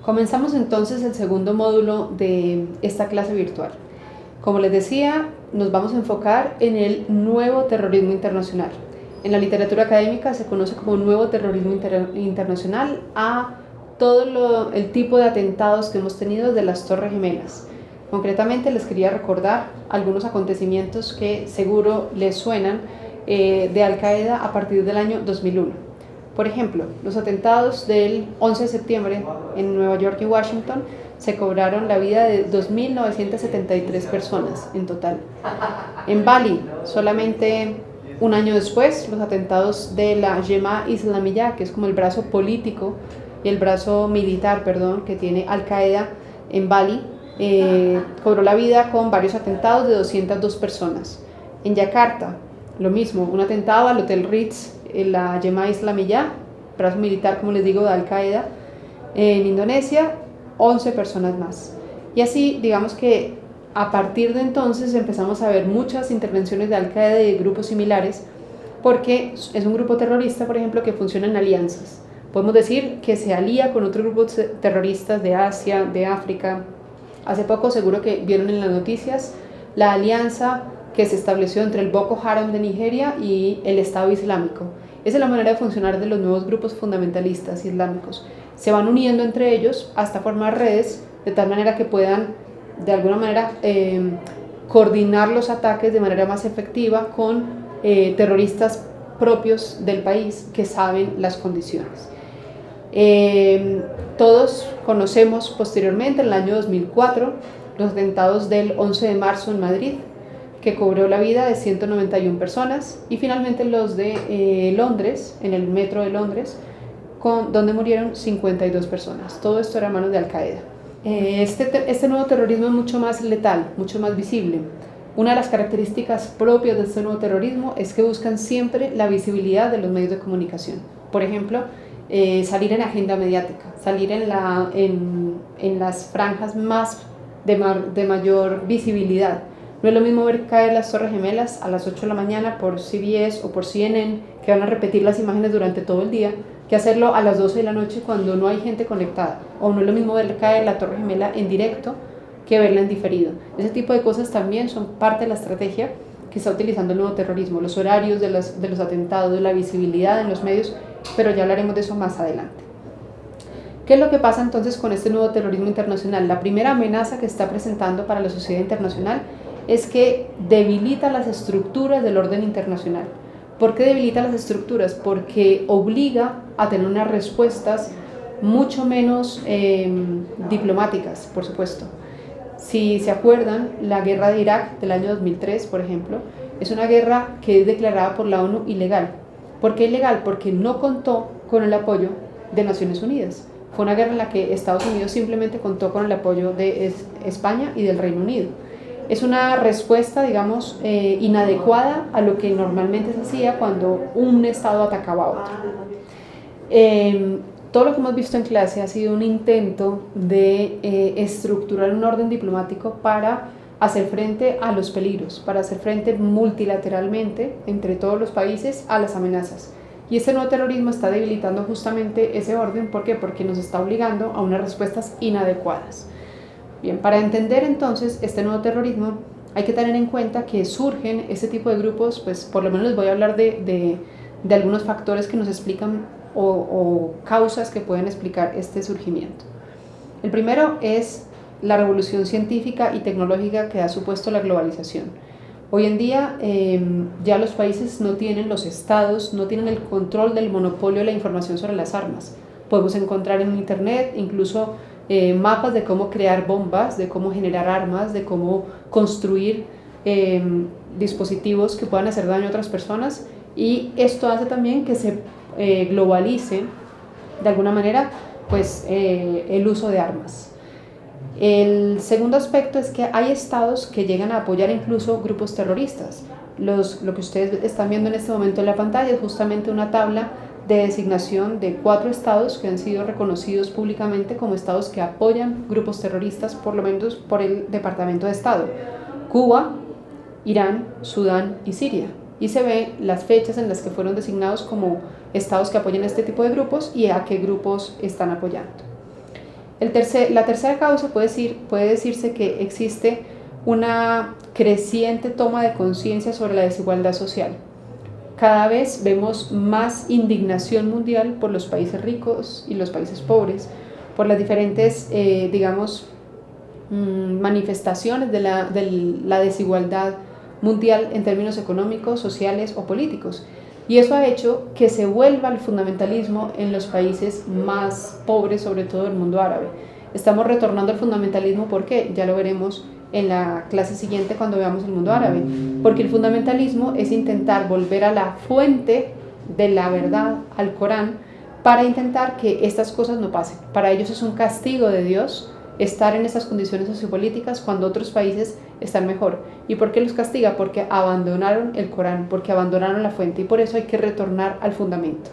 Comenzamos entonces el segundo módulo de esta clase virtual. Como les decía, nos vamos a enfocar en el nuevo terrorismo internacional. En la literatura académica se conoce como nuevo terrorismo internacional a todo el tipo de atentados que hemos tenido desde las Torres Gemelas. Concretamente les quería recordar algunos acontecimientos que seguro les suenan de Al Qaeda a partir del año 2001. Por ejemplo, los atentados del 11 de septiembre en Nueva York y Washington se cobraron la vida de 2.973 personas en total. En Bali, solamente un año después, los atentados de la Jemaah Islamiyah, que es como el brazo político y el brazo militar, que tiene Al Qaeda en Bali, cobró la vida con varios atentados de 202 personas. En Yakarta, lo mismo, un atentado al Hotel Ritz, la Jemaah Islamiyah, brazo militar, como les digo, de Al Qaeda. En Indonesia, 11 personas más. Y así, digamos que a partir de entonces empezamos a ver muchas intervenciones de Al Qaeda y de grupos similares, porque es un grupo terrorista, por ejemplo, que funciona en alianzas. Podemos decir que se alía con otros grupos terroristas de Asia, de África. Hace poco, seguro que vieron en las noticias, la alianza que se estableció entre el Boko Haram de Nigeria y el Estado Islámico. Esa es la manera de funcionar de los nuevos grupos fundamentalistas islámicos. Se van uniendo entre ellos hasta formar redes de tal manera que puedan, de alguna manera, coordinar los ataques de manera más efectiva con terroristas propios del país que saben las condiciones. Todos conocemos posteriormente, en el año 2004, los atentados del 11 de marzo en Madrid, que cobró la vida de 191 personas, y finalmente los de Londres, en el metro de Londres, donde murieron 52 personas. Todo esto era a manos de Al Qaeda. Este nuevo terrorismo es mucho más letal, mucho más visible. Una de las características propias de este nuevo terrorismo es que buscan siempre la visibilidad de los medios de comunicación. Por ejemplo, salir en agenda mediática, salir en las franjas más de mayor visibilidad. No es lo mismo ver caer las Torres Gemelas a las 8 de la mañana por CBS o por CNN, que van a repetir las imágenes durante todo el día, que hacerlo a las 12 de la noche cuando no hay gente conectada. O no es lo mismo ver caer la Torre Gemela en directo que verla en diferido. Ese tipo de cosas también son parte de la estrategia que está utilizando el nuevo terrorismo, los horarios de los atentados, la visibilidad en los medios, pero ya hablaremos de eso más adelante. ¿Qué es lo que pasa entonces con este nuevo terrorismo internacional? La primera amenaza que está presentando para la sociedad internacional es que debilita las estructuras del orden internacional. ¿Por qué debilita las estructuras? Porque obliga a tener unas respuestas mucho menos diplomáticas, por supuesto. Si se acuerdan, la guerra de Irak del año 2003, por ejemplo, es una guerra que es declarada por la ONU ilegal. ¿Por qué ilegal? Porque no contó con el apoyo de Naciones Unidas. Fue una guerra en la que Estados Unidos simplemente contó con el apoyo de España y del Reino Unido. Es una respuesta, digamos, inadecuada a lo que normalmente se hacía cuando un Estado atacaba a otro. Todo lo que hemos visto en clase ha sido un intento de estructurar un orden diplomático para hacer frente a los peligros, para hacer frente multilateralmente entre todos los países a las amenazas. Y este nuevo terrorismo está debilitando justamente ese orden. ¿Por qué? Porque nos está obligando a unas respuestas inadecuadas. Bien, para entender entonces este nuevo terrorismo hay que tener en cuenta que surgen este tipo de grupos, pues por lo menos les voy a hablar de algunos factores que nos explican o causas que pueden explicar este surgimiento. El primero es la revolución científica y tecnológica que ha supuesto la globalización. Hoy en día ya los países no tienen, los estados no tienen el control del monopolio de la información sobre las armas. Podemos encontrar en internet incluso mapas de cómo crear bombas, de cómo generar armas, de cómo construir dispositivos que puedan hacer daño a otras personas, y esto hace también que se globalice de alguna manera pues, el uso de armas. El segundo aspecto es que hay estados que llegan a apoyar incluso grupos terroristas. Lo que ustedes están viendo en este momento en la pantalla es justamente una tabla de designación de 4 estados que han sido reconocidos públicamente como estados que apoyan grupos terroristas, por lo menos por el Departamento de Estado: Cuba, Irán, Sudán y Siria. Y se ve las fechas en las que fueron designados como estados que apoyan este tipo de grupos y a qué grupos están apoyando. La tercera causa puede decirse que existe una creciente toma de conciencia sobre la desigualdad social. Cada vez vemos más indignación mundial por los países ricos y los países pobres, por las diferentes, manifestaciones de la desigualdad mundial en términos económicos, sociales o políticos. Y eso ha hecho que se vuelva el fundamentalismo en los países más pobres, sobre todo el mundo árabe. Estamos retornando al fundamentalismo, ¿por qué? Ya lo veremos en la clase siguiente cuando veamos el mundo árabe. Porque el fundamentalismo es intentar volver a la fuente de la verdad, al Corán, para intentar que estas cosas no pasen. Para ellos es un castigo de Dios estar en estas condiciones sociopolíticas cuando otros países están mejor. ¿Y por qué los castiga? Porque abandonaron el Corán, porque abandonaron la fuente, y por eso hay que retornar al fundamento.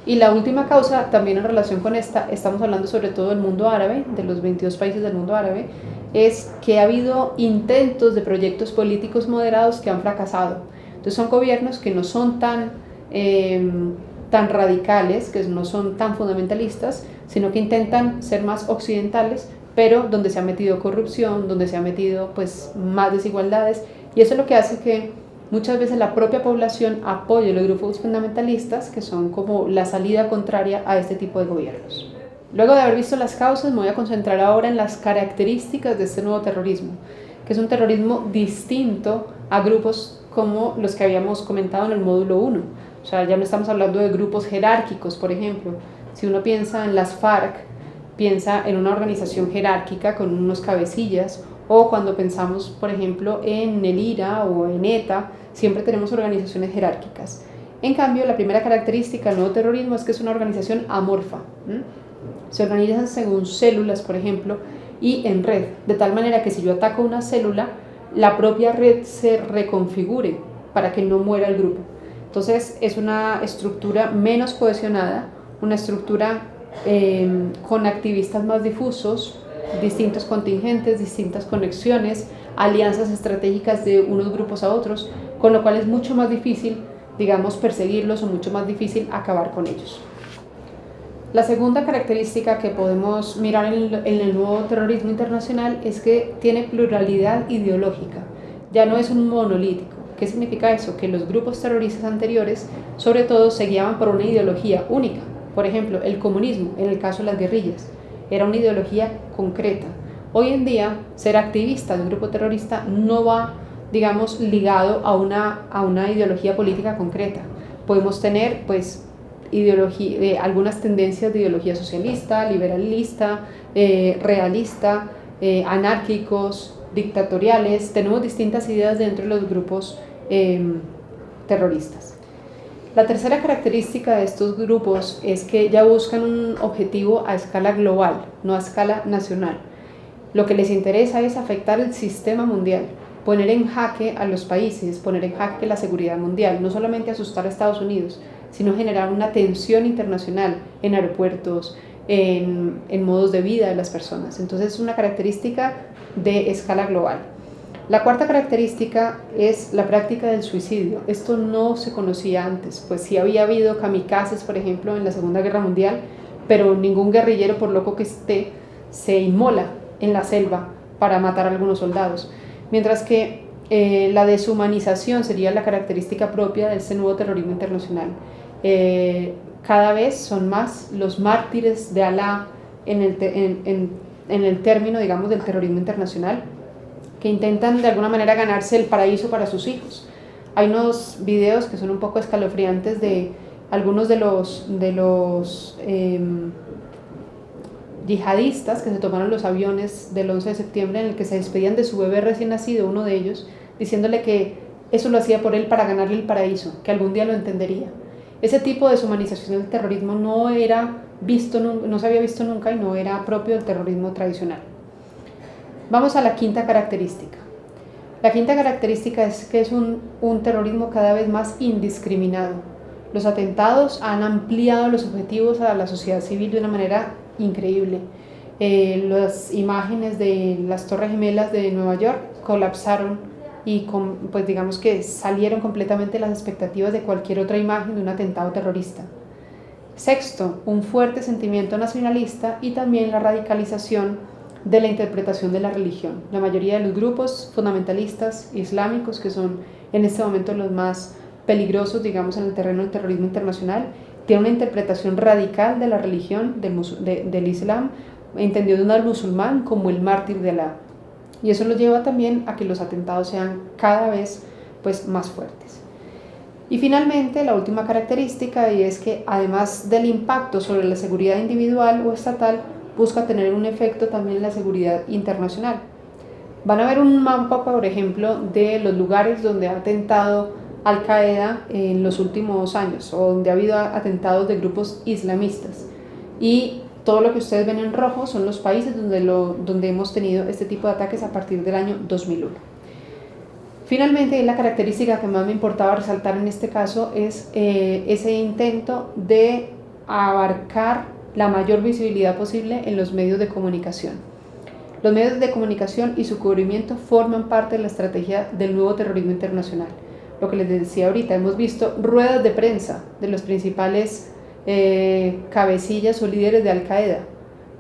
Y la última causa, también en relación con esta, estamos hablando sobre todo del mundo árabe, de los 22 países del mundo árabe, es que ha habido intentos de proyectos políticos moderados que han fracasado. Entonces son gobiernos que no son tan radicales, que no son tan fundamentalistas, sino que intentan ser más occidentales, pero donde se ha metido corrupción, donde se ha metido pues más desigualdades, y eso es lo que hace que muchas veces la propia población apoye los grupos fundamentalistas, que son como la salida contraria a este tipo de gobiernos. Luego de haber visto las causas, me voy a concentrar ahora en las características de este nuevo terrorismo, que es un terrorismo distinto a grupos como los que habíamos comentado en el módulo 1. O sea, ya no estamos hablando de grupos jerárquicos, por ejemplo. Si uno piensa en las FARC, piensa en una organización jerárquica con unos cabecillas, o cuando pensamos, por ejemplo, en el IRA o en ETA, siempre tenemos organizaciones jerárquicas. En cambio, la primera característica del nuevo terrorismo es que es una organización amorfa. Se organizan según células, por ejemplo, y en red, de tal manera que si yo ataco una célula, la propia red se reconfigure para que no muera el grupo. Entonces es una estructura menos cohesionada, una estructura con activistas más difusos, distintos contingentes, distintas conexiones, alianzas estratégicas de unos grupos a otros, con lo cual es mucho más difícil, perseguirlos, o mucho más difícil acabar con ellos. La segunda característica que podemos mirar en el nuevo terrorismo internacional es que tiene pluralidad ideológica, ya no es un monolítico. ¿Qué significa eso? Que los grupos terroristas anteriores, sobre todo, se guiaban por una ideología única. Por ejemplo, el comunismo, en el caso de las guerrillas, era una ideología concreta. Hoy en día, ser activista de un grupo terrorista no va, ligado a una ideología política concreta. Podemos tener, algunas tendencias de ideología socialista, liberalista, realista, anárquicos, dictatoriales. Tenemos distintas ideas dentro de los grupos terroristas. La tercera característica de estos grupos es que ya buscan un objetivo a escala global, no a escala nacional. Lo que les interesa es afectar el sistema mundial, poner en jaque a los países, poner en jaque la seguridad mundial, no solamente asustar a Estados Unidos, sino generar una tensión internacional en aeropuertos, en modos de vida de las personas. Entonces es una característica de escala global. La cuarta característica es la práctica del suicidio. Esto no se conocía antes, pues sí había habido kamikazes, por ejemplo, en la Segunda Guerra Mundial, pero ningún guerrillero, por loco que esté, se inmola en la selva para matar a algunos soldados. Mientras que la deshumanización sería la característica propia de este nuevo terrorismo internacional. Cada vez son más los mártires de Alá en el término, del terrorismo internacional, que intentan de alguna manera ganarse el paraíso para sus hijos. Hay unos videos que son un poco escalofriantes de algunos de los yihadistas que se tomaron los aviones del 11 de septiembre, en el que se despedían de su bebé recién nacido, uno de ellos, diciéndole que eso lo hacía por él para ganarle el paraíso, que algún día lo entendería. Ese tipo de deshumanización del terrorismo no se había visto nunca y no era propio del terrorismo tradicional. Vamos a la quinta característica. La quinta característica es que es un terrorismo cada vez más indiscriminado. Los atentados han ampliado los objetivos a la sociedad civil de una manera increíble. Las imágenes de las Torres Gemelas de Nueva York colapsaron y que salieron completamente las expectativas de cualquier otra imagen de un atentado terrorista. Sexto, un fuerte sentimiento nacionalista y también la radicalización de la interpretación de la religión. La mayoría de los grupos fundamentalistas islámicos, que son en este momento los más peligrosos, digamos, en el terreno del terrorismo internacional, tienen una interpretación radical de la religión del Islam, entendiendo al musulmán como el mártir de Alá. Y eso lo lleva también a que los atentados sean cada vez más fuertes. Y finalmente, la última característica, y es que además del impacto sobre la seguridad individual o estatal, busca tener un efecto también en la seguridad internacional. Van a ver un mapa, por ejemplo, de los lugares donde ha atentado Al-Qaeda en los últimos años, o donde ha habido atentados de grupos islamistas. Y todo lo que ustedes ven en rojo son los países donde hemos tenido este tipo de ataques a partir del año 2001. Finalmente, la característica que más me importaba resaltar en este caso es ese intento de abarcar la mayor visibilidad posible en los medios de comunicación. Los medios de comunicación y su cubrimiento forman parte de la estrategia del nuevo terrorismo internacional. Lo que les decía ahorita, hemos visto ruedas de prensa de los principales cabecillas o líderes de Al-Qaeda.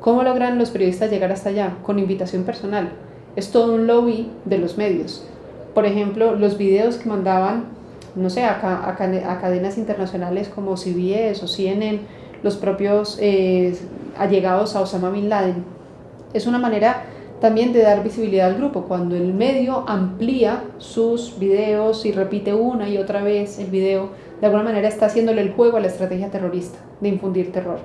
¿Cómo logran los periodistas llegar hasta allá? Con invitación personal. Es todo un lobby de los medios. Por ejemplo, los videos que mandaban, no sé, a cadenas internacionales como CBS o CNN, los propios allegados a Osama Bin Laden. Es una manera también de dar visibilidad al grupo. Cuando el medio amplía sus videos y repite una y otra vez el video, de alguna manera está haciéndole el juego a la estrategia terrorista de infundir terror.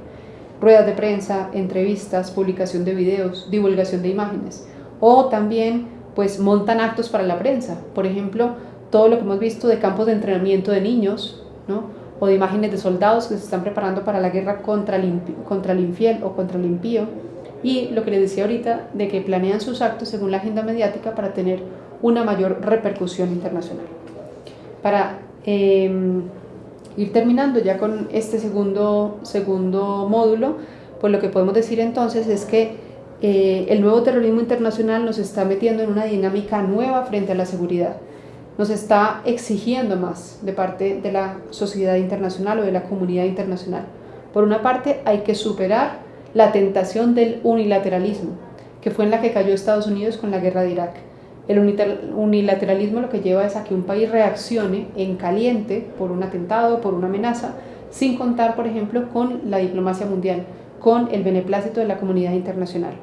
Ruedas de prensa, entrevistas, publicación de videos, divulgación de imágenes. O también montan actos para la prensa. Por ejemplo, todo lo que hemos visto de campos de entrenamiento de niños, ¿no? O de imágenes de soldados que se están preparando para la guerra contra el infiel o contra el impío. Y lo que les decía ahorita, de que planean sus actos según la agenda mediática para tener una mayor repercusión internacional. Para ir terminando ya con este segundo módulo, pues lo que podemos decir entonces es que el nuevo terrorismo internacional nos está metiendo en una dinámica nueva frente a la seguridad. Nos está exigiendo más de parte de la sociedad internacional o de la comunidad internacional. Por una parte, hay que superar la tentación del unilateralismo, que fue en la que cayó Estados Unidos con la guerra de Irak. El unilateralismo lo que lleva es a que un país reaccione en caliente por un atentado, por una amenaza, sin contar, por ejemplo, con la diplomacia mundial, con el beneplácito de la comunidad internacional.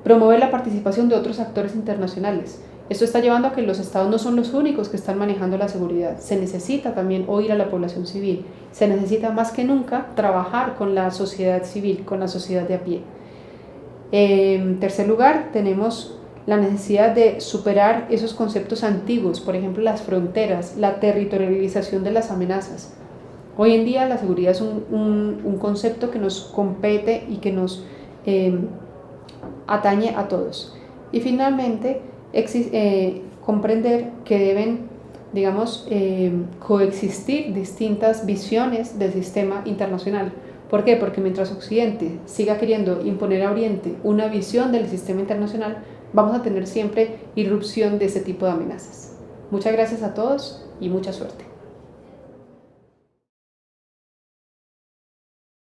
Promover la participación de otros actores internacionales. Esto está llevando a que los estados no son los únicos que están manejando la seguridad. Se necesita también oír a la población civil. Se necesita más que nunca trabajar con la sociedad civil, con la sociedad de a pie. En tercer lugar, tenemos la necesidad de superar esos conceptos antiguos, por ejemplo, las fronteras, la territorialización de las amenazas. Hoy en día la seguridad es un concepto que nos compete y que nos atañe a todos. Y finalmente, comprender que deben, coexistir distintas visiones del sistema internacional. ¿Por qué? Porque mientras Occidente siga queriendo imponer a Oriente una visión del sistema internacional, vamos a tener siempre irrupción de ese tipo de amenazas. Muchas gracias a todos y mucha suerte.